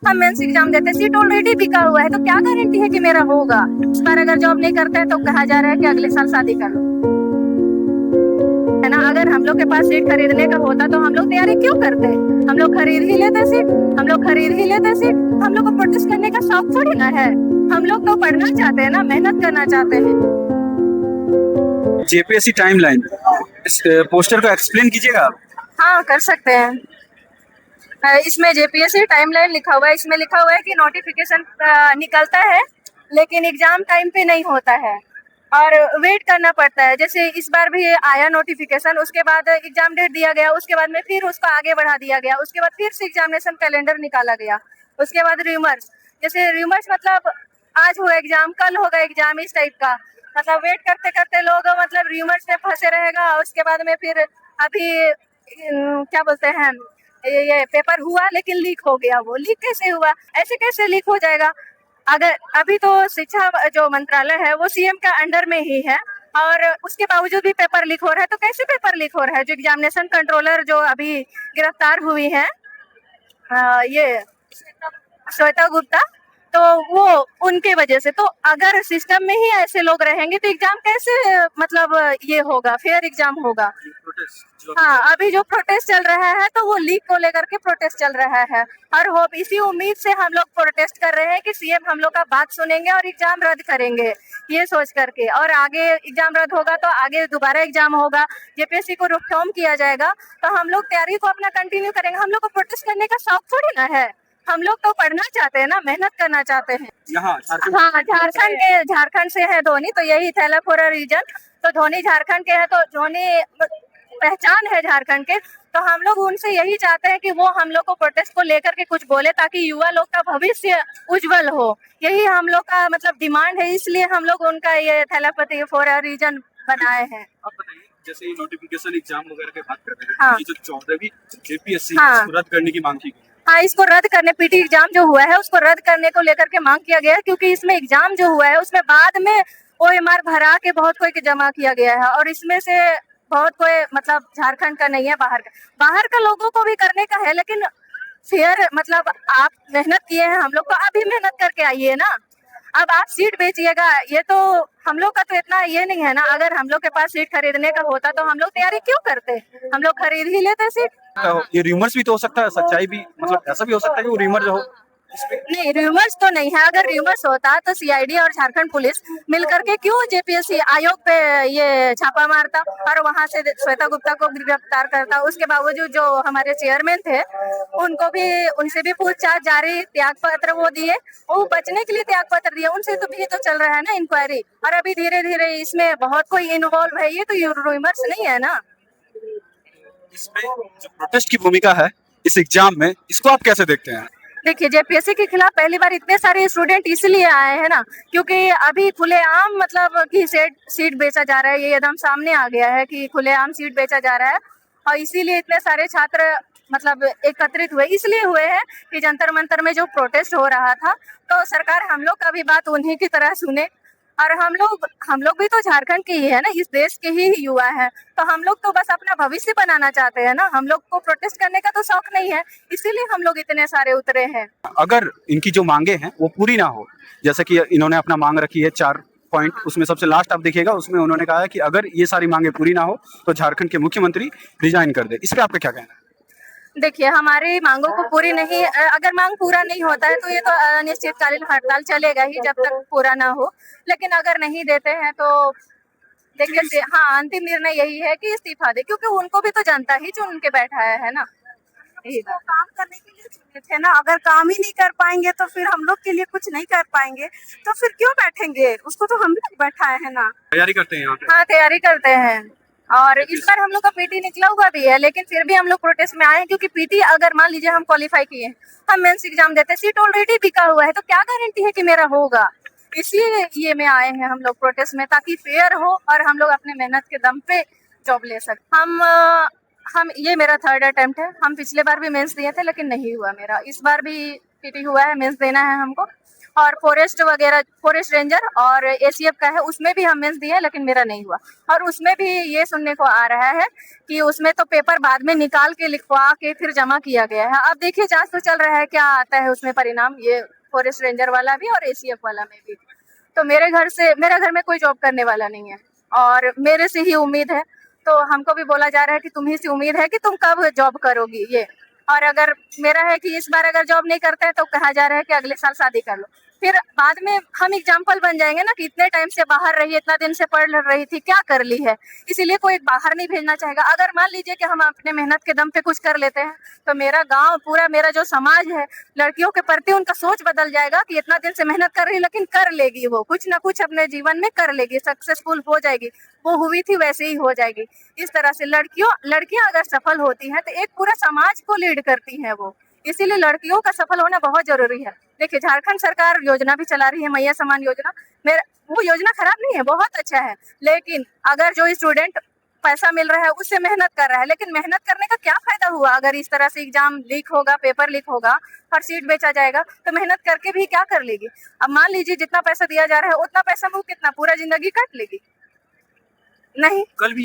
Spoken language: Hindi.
हम मेंस एग्जाम देते, सीट ऑलरेडी बिका हुआ है, तो क्या गारंटी है कि मेरा होगा। इस बार अगर जॉब नहीं करता है तो कहा जा रहा है कि अगले साल शादी कर लो, है ना। अगर हम लोग के पास सीट खरीदने का होता तो हम लोग तैयारी क्यों करते। हम लोग खरीद ही लेते सीट, हम लोग खरीद ही लेते सीट। हम लोग को प्रोटेस्ट करने का शौक थोड़ी ना है। हम लोग तो पढ़ना चाहते हैं ना, मेहनत करना चाहते हैं। जेपीएससी टाइमलाइन, इस पोस्टर को एक्सप्लेन कीजिएगा आप। हाँ, कर सकते हैं। इसमें जेपीएससी टाइमलाइन लिखा हुआ है, इसमें लिखा हुआ है कि नोटिफिकेशन निकलता है लेकिन एग्जाम टाइम पे नहीं होता है और वेट करना पड़ता है। जैसे इस बार भी आया नोटिफिकेशन, उसके बाद एग्जाम डेट दिया गया, उसके बाद में फिर उसको आगे बढ़ा दिया गया, उसके बाद फिर से एग्जामिनेशन कैलेंडर निकाला गया, उसके बाद रूमर्स। जैसे रूमर्स मतलब आज हुआ एग्जाम, कल होगा एग्जाम, इस टाइप का। मतलब वेट करते करते लोग मतलब रूमर्स में फंसे रहेगा। उसके बाद में फिर अभी क्या बोलते हैं, ये पेपर हुआ लेकिन लीक हो गया। वो लीक कैसे हुआ, ऐसे कैसे लीक हो जाएगा। अगर अभी तो शिक्षा जो मंत्रालय है वो सीएम का अंडर में ही है और उसके बावजूद भी पेपर लीक हो रहा है, तो कैसे पेपर लीक हो रहा है। जो एग्जामिनेशन कंट्रोलर जो अभी गिरफ्तार हुई है, ये श्वेता गुप्ता, तो वो उनके वजह से। तो अगर सिस्टम में ही ऐसे लोग रहेंगे तो एग्जाम कैसे मतलब ये होगा, फेयर एग्जाम होगा। हाँ, अभी जो प्रोटेस्ट चल रहा है तो वो लीक को लेकर के प्रोटेस्ट चल रहा है और होप इसी उम्मीद से हम लोग प्रोटेस्ट कर रहे हैं कि सीएम हम लोग का बात सुनेंगे और एग्जाम रद्द करेंगे, ये सोच करके। और आगे एग्जाम रद्द होगा तो आगे दोबारा एग्जाम होगा, जेपीएससी को रोकथाम किया जाएगा, तो हम लोग तैयारी को अपना कंटिन्यू करेंगे। हम लोग को प्रोटेस्ट करने का शौक थोड़ी ना है। हम लोग तो पढ़ना चाहते हैं ना, मेहनत करना चाहते हैं। यहाँ हाँ, झारखंड से है धोनी, तो यही थैला फॉर अ रीजन। तो धोनी झारखंड के हैं, तो धोनी पहचान है झारखंड के। तो हम लोग उनसे यही चाहते हैं कि वो हम लोग को प्रोटेस्ट को लेकर के कुछ बोले ताकि युवा लोग का भविष्य उज्जवल हो। यही हम लोग का मतलब डिमांड है, इसलिए हम लोग उनका ये थैलापति फॉर अ रीजन बनाए हैं। आप बताइए, जैसे ये नोटिफिकेशन एग्जाम वगैरह की बात कर रहे हैं, हाँ। ये जो 14वीं जेपीएससी हाँ। इसको रद्द करने की मांग की गई है। हाँ, इसको रद्द करने, पीटी एग्जाम जो हुआ है उसको रद्द करने को लेकर के मांग किया गया है, क्योंकि इसमें एग्जाम जो हुआ है उसमें बाद में ओएमआर भरा के बहुत कोई के जमा किया गया है और इसमें से बहुत कोई मतलब झारखंड का नहीं है, बाहर का लोगों को भी करने का है। लेकिन फेयर मतलब आप मेहनत किए हैं, हम लोग को आप भी मेहनत करके आइए ना। अब आप सीट बेचिएगा, ये तो हम लोग का तो इतना ये नहीं है ना। अगर हम लोग के पास सीट खरीदने का होता तो हम लोग तैयारी क्यों करते, हम लोग खरीद ही लेते सीट। ये रूमर्स भी तो हो सकता है, सच्चाई भी, मतलब ऐसा भी हो सकता है कि वो रूमर जो हो नहीं, रूमर्स तो नहीं है। अगर रूमर्स होता तो सीआईडी और झारखंड पुलिस मिलकर के क्यों जेपीएससी आयोग पे ये छापा मारता और वहां से श्वेता गुप्ता को गिरफ्तार करता। उसके बावजूद जो हमारे चेयरमैन थे उनको भी, उनसे भी पूछताछ जारी, त्याग पत्र वो दिए, वो बचने के लिए त्याग पत्र दिए। उनसे तो भी तो चल रहा है ना इंक्वायरी और अभी धीरे धीरे इसमें बहुत कोई इन्वॉल्व है। ये तो रूमर्स नहीं है ना। इसमें जो प्रोटेस्ट की भूमिका है इस एग्जाम में, इसको आप कैसे देखते हैं? देखिए, जेपीएससी के खिलाफ पहली बार इतने सारे स्टूडेंट इसलिए आए हैं ना, क्योंकि अभी खुलेआम मतलब कि सीट बेचा जा रहा है। ये एकदम सामने आ गया है कि खुलेआम सीट बेचा जा रहा है और इसीलिए इतने सारे छात्र मतलब एकत्रित हुए। इसलिए हुए हैं कि जंतर मंतर में जो प्रोटेस्ट हो रहा था, तो सरकार हम लोग का भी बात उन्हीं की तरह सुने। और हम लोग भी तो झारखंड के ही है ना, इस देश के ही युवा है। तो हम लोग तो बस अपना भविष्य बनाना चाहते हैं ना, हम लोग को प्रोटेस्ट करने का तो शौक नहीं है, इसीलिए हम लोग इतने सारे उतरे हैं। अगर इनकी जो मांगे हैं वो पूरी ना हो, जैसे कि इन्होंने अपना मांग रखी है 4 पॉइंट, उसमें सबसे लास्ट आप देखिएगा, उसमें उन्होंने कहा है कि अगर ये सारी मांगे पूरी ना हो तो झारखंड के मुख्यमंत्री रिजाइन कर दे। इस पे आपका क्या कहना है? देखिए, हमारी मांगों को पूरी नहीं, अगर मांग पूरा नहीं होता है तो ये तो अनिश्चितकालीन हड़ताल चलेगा ही जब तक पूरा ना हो। लेकिन अगर नहीं देते हैं तो देखिए, हाँ, अंतिम निर्णय यही है कि इस्तीफा दे, क्योंकि उनको भी तो जनता ही चुन के बैठाया है ना। यही बात। काम करने के लिए चुने थे ना, अगर काम ही नहीं कर पाएंगे तो फिर हम लोग के लिए कुछ नहीं कर पाएंगे, तो फिर क्यों बैठेंगे। उसको तो हम लोग बैठाए हैं ना। तैयारी करते हैं यहाँ पे? हाँ, तैयारी करते हैं और इस बार हम लोग का पीटी निकला हुआ भी है, लेकिन फिर भी हम लोग प्रोटेस्ट में आए हैं, क्योंकि पीटी अगर मान लीजिए हम क्वालिफाई किए, हम मेंस एग्जाम देते, सीट ऑलरेडी बिका हुआ है, तो क्या गारंटी है कि मेरा होगा। इसलिए ये में आए हैं हम लोग प्रोटेस्ट में, ताकि फेयर हो और हम लोग अपने मेहनत के दम पे जॉब ले सकते। हम ये मेरा 3rd अटेम्प्ट है। हम पिछले बार भी मेंस दिए थे लेकिन नहीं हुआ मेरा। इस बार भी पीटी हुआ है, मेंस देना है हमको और फॉरेस्ट वगैरह, फॉरेस्ट रेंजर और एसीएफ का है, उसमें भी हम मेंस दिए लेकिन मेरा नहीं हुआ। और उसमें भी ये सुनने को आ रहा है कि उसमें तो पेपर बाद में निकाल के लिखवा के फिर जमा किया गया है। अब देखिए जांच तो चल रहा है क्या आता है उसमें परिणाम, ये फॉरेस्ट रेंजर वाला भी और एसीएफ वाला में भी। तो मेरे घर में कोई जॉब करने वाला नहीं है और मेरे से ही उम्मीद है। तो हमको भी बोला जा रहा है कि तुम्ही से उम्मीद है कि तुम कब जॉब करोगी ये। और अगर मेरा है कि इस बार अगर जॉब नहीं करते हैं तो कहा जा रहा है कि अगले साल शादी कर लो। फिर बाद में हम एग्जाम्पल बन जाएंगे ना कि इतने टाइम से बाहर रही, इतना दिन से पढ़ रही थी, क्या कर ली है। इसीलिए कोई बाहर नहीं भेजना चाहेगा। अगर मान लीजिए कि हम अपने मेहनत के दम पे कुछ कर लेते हैं तो मेरा गांव, पूरा मेरा जो समाज है, लड़कियों के प्रति उनका सोच बदल जाएगा कि इतना दिन से मेहनत कर रही है लेकिन कर लेगी, वो कुछ ना कुछ अपने जीवन में कर लेगी, सक्सेसफुल हो जाएगी, वो हुई थी वैसे ही हो जाएगी। इस तरह से लड़कियां अगर सफल होती हैं तो एक पूरा समाज को लीड करती हैं वो। इसीलिए लड़कियों का सफल होना बहुत जरूरी है। देखिए झारखंड सरकार योजना भी चला रही है, मैया समान योजना। मेरा वो योजना खराब नहीं है, बहुत अच्छा है। लेकिन अगर जो स्टूडेंट पैसा मिल रहा है उससे मेहनत कर रहा है, लेकिन मेहनत करने का क्या फायदा हुआ अगर इस तरह से एग्जाम लीक होगा, पेपर लीक होगा और सीट बेचा जाएगा तो मेहनत करके भी क्या कर लेगी। अब मान लीजिए जितना पैसा दिया जा रहा है उतना पैसा में वो कितना पूरा जिंदगी कट लेगी? नहीं। कल भी